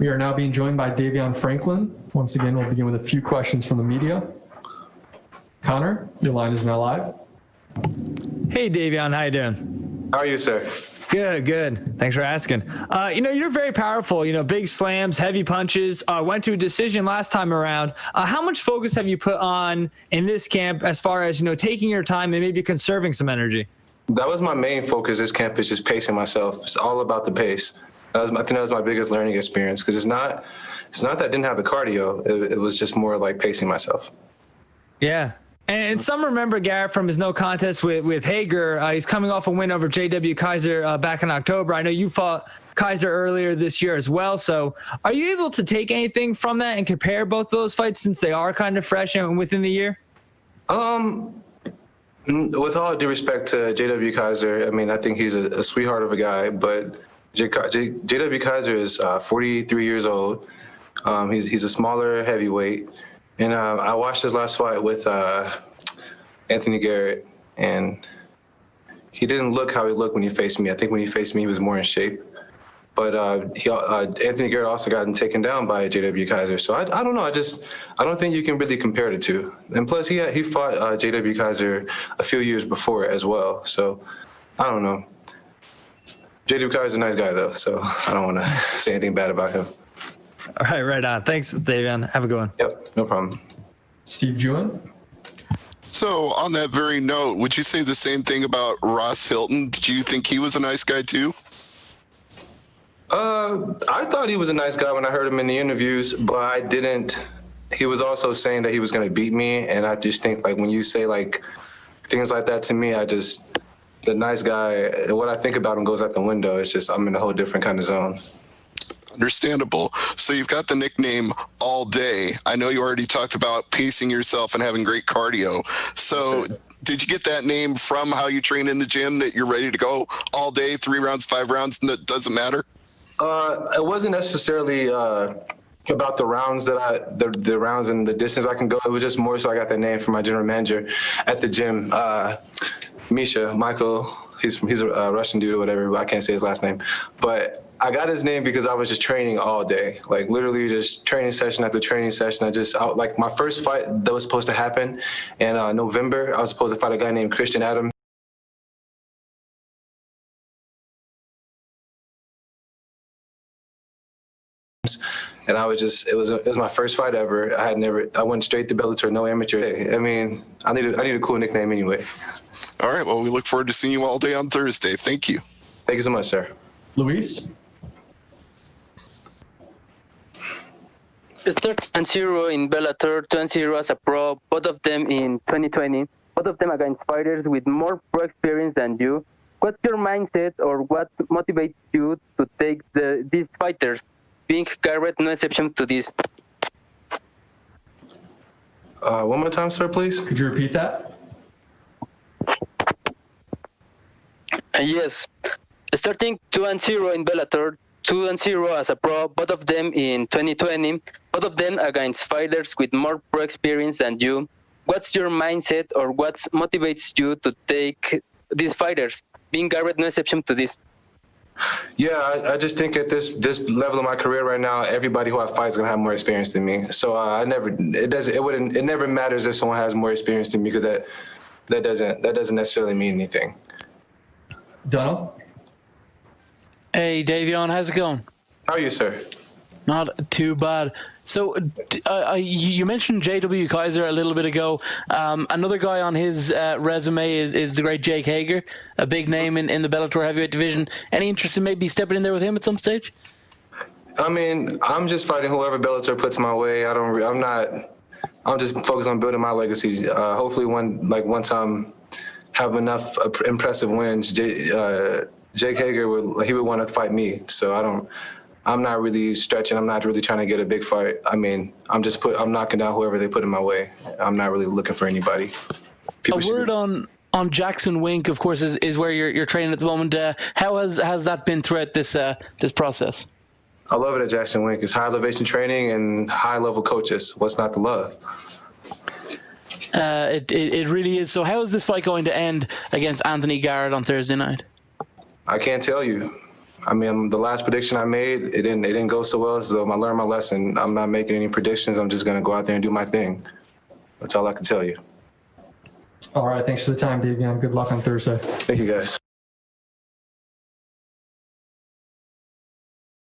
We are now being joined by Davion Franklin. Once again, we'll begin with a few questions from the media. Connor, your line is now live. Hey, Davion, how you doing? How are you, sir? Good. Thanks for asking. You're very powerful, big slams, heavy punches, went to a decision last time around. How much focus have you put on in this camp as far as, taking your time and maybe conserving some energy? That was my main focus this camp, is just pacing myself. It's all about the pace. I think that was my biggest learning experience, because it's not that I didn't have the cardio. It was just more like pacing myself. Yeah. And some remember Garrett from his no contest with Hager. He's coming off a win over J.W. Kaiser back in October. I know you fought Kaiser earlier this year as well. So are you able to take anything from that and compare both those fights, since they are kind of fresh and within the year? With all due respect to J.W. Kaiser, I think he's a sweetheart of a guy, but J.W. Kaiser is 43 years old. He's a smaller heavyweight. And I watched his last fight with Anthony Garrett, and he didn't look how he looked when he faced me. I think when he faced me, he was more in shape. But Anthony Garrett also gotten taken down by J.W. Kaiser. So I don't know. I don't think you can really compare the two. And plus, he fought J.W. Kaiser a few years before as well. So I don't know. J.W. Kaiser's a nice guy, though, so I don't want to say anything bad about him. All right, right on. Thanks, Davion. Have a good one. Yep, no problem. Steve Jewin. So on that very note, would you say the same thing about Ross Hilton? Did you think he was a nice guy too? I thought he was a nice guy when I heard him in the interviews, but I didn't. He was also saying that he was going to beat me, and I just think, like, when you say, like, things like that to me, the nice guy, what I think about him goes out the window. It's just I'm in a whole different kind of zone. Understandable. So you've got the nickname All Day. I know you already talked about pacing yourself and having great cardio. So did you get that name from how you train in the gym, that you're ready to go all day, 3 rounds, 5 rounds, and it doesn't matter? It wasn't necessarily about the rounds the rounds and the distance I can go. It was just more so I got that name from my general manager at the gym, Michael. He's a Russian dude or whatever, but I can't say his last name. But I got his name because I was just training all day, like literally just training session after training session. Like my first fight that was supposed to happen in November, I was supposed to fight a guy named Christian Adams. And I was it was my first fight ever. I went straight to Bellator, no amateur. I need a cool nickname anyway. All right, well, we look forward to seeing you all day on Thursday. Thank you. Thank you so much, sir. Luis. Start 10-0 in Bellator, 2-0 as a pro, both of them in 2020. Both of them against fighters with more pro experience than you. What's your mindset, or what motivates you to take these fighters? Being Garrett, no exception to this. One more time, sir, please. Could you repeat that? Yes. Starting 2-0 in Bellator, 2-0 as a pro, both of them in 2020, both of them against fighters with more pro experience than you. What's your mindset, or what motivates you to take these fighters? Being Garrett, no exception to this. Yeah, I just think at this level of my career right now, everybody who I fight is gonna have more experience than me. So it never matters if someone has more experience than me, because that doesn't necessarily mean anything. Donald. Hey, Davion, how's it going? How are you, sir? Not too bad. So you mentioned J.W. Kaiser a little bit ago. Another guy on his resume is the great Jake Hager, a big name in the Bellator heavyweight division. Any interest in maybe stepping in there with him at some stage? I'm just fighting whoever Bellator puts my way. I'm just focused on building my legacy. Hopefully once I'm have enough impressive wins, Jake Hager would want to fight me. So I'm not really stretching. I'm not really trying to get a big fight. I'm knocking down whoever they put in my way. I'm not really looking for anybody. On Jackson Wink, of course, is where you're training at the moment. How has that been throughout this process? I love it at Jackson Wink. It's high elevation training and high level coaches. What's not to love? It really is. So how is this fight going to end against Anthony Garrett on Thursday night? I can't tell you. I mean, the last prediction I made, it didn't go so well. So I learned my lesson. I'm not making any predictions. I'm just going to go out there and do my thing. That's all I can tell you. All right. Thanks for the time, Davion. Good luck on Thursday. Thank you, guys.